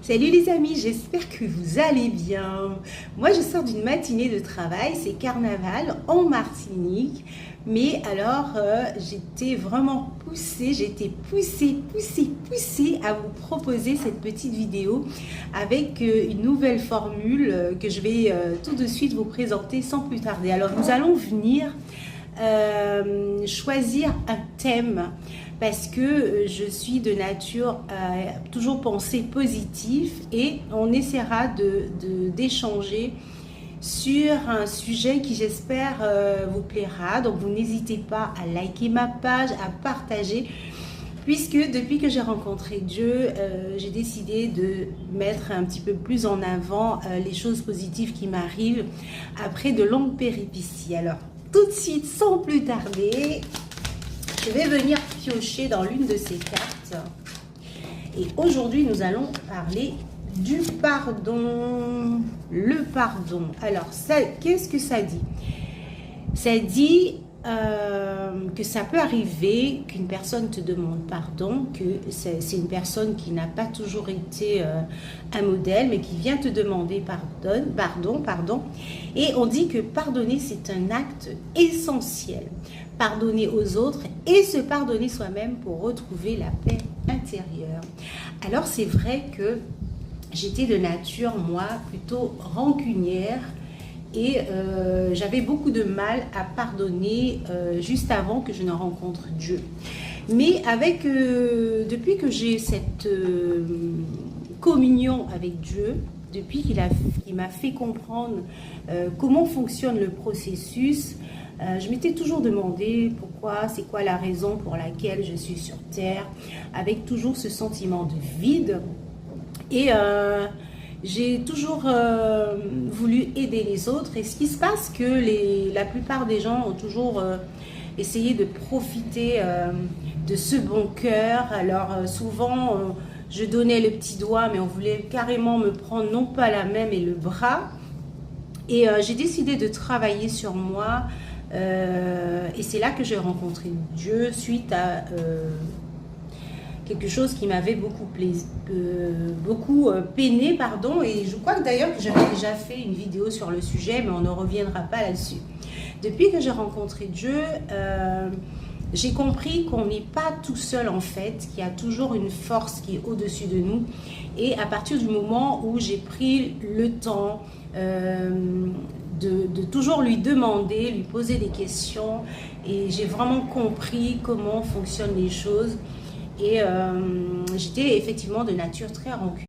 Salut les amis, j'espère que vous allez bien. Moi je sors d'une matinée de travail, c'est carnaval en Martinique. Mais alors j'étais vraiment poussée, poussée à vous proposer cette petite vidéo avec une nouvelle formule que je vais tout de suite vous présenter sans plus tarder. Alors nous allons venir choisir un thème parce que je suis de nature toujours penser positif et on essaiera d'échanger sur un sujet qui j'espère vous plaira. Donc vous n'hésitez pas à liker ma page, à partager, puisque depuis que j'ai rencontré Dieu, j'ai décidé de mettre un petit peu plus en avant les choses positives qui m'arrivent après de longues péripéties. Alors tout de suite, sans plus tarder, je vais venir piocher dans l'une de ces cartes. Et aujourd'hui, nous allons parler du pardon. Le pardon. Alors, qu'est-ce que ça dit? Ça dit que ça peut arriver qu'une personne te demande pardon, que c'est une personne qui n'a pas toujours été un modèle, mais qui vient te demander pardon. Et on dit que pardonner, c'est un acte essentiel. Pardonner aux autres et se pardonner soi-même pour retrouver la paix intérieure. Alors, c'est vrai que j'étais de nature, moi, plutôt rancunière. Et j'avais beaucoup de mal à pardonner juste avant que je ne rencontre Dieu. Mais depuis que j'ai cette communion avec Dieu, depuis qu'il m'a fait comprendre comment fonctionne le processus, je m'étais toujours demandé pourquoi, c'est quoi la raison pour laquelle je suis sur terre, avec toujours ce sentiment de vide. Et j'ai toujours voulu aider les autres. Et ce qui se passe, que la plupart des gens ont toujours essayé de profiter de ce bon cœur. Alors souvent, je donnais le petit doigt, mais on voulait carrément me prendre non pas la main, mais le bras. Et j'ai décidé de travailler sur moi. Et c'est là que j'ai rencontré Dieu suite à quelque chose qui m'avait beaucoup peiné, pardon, et je crois que d'ailleurs que j'avais déjà fait une vidéo sur le sujet, mais on ne reviendra pas là-dessus. Depuis que j'ai rencontré Dieu, j'ai compris qu'on n'est pas tout seul en fait, qu'il y a toujours une force qui est au-dessus de nous. Et à partir du moment où j'ai pris le temps de toujours lui demander, lui poser des questions, et j'ai vraiment compris comment fonctionnent les choses. Et j'étais effectivement de nature très rancunière.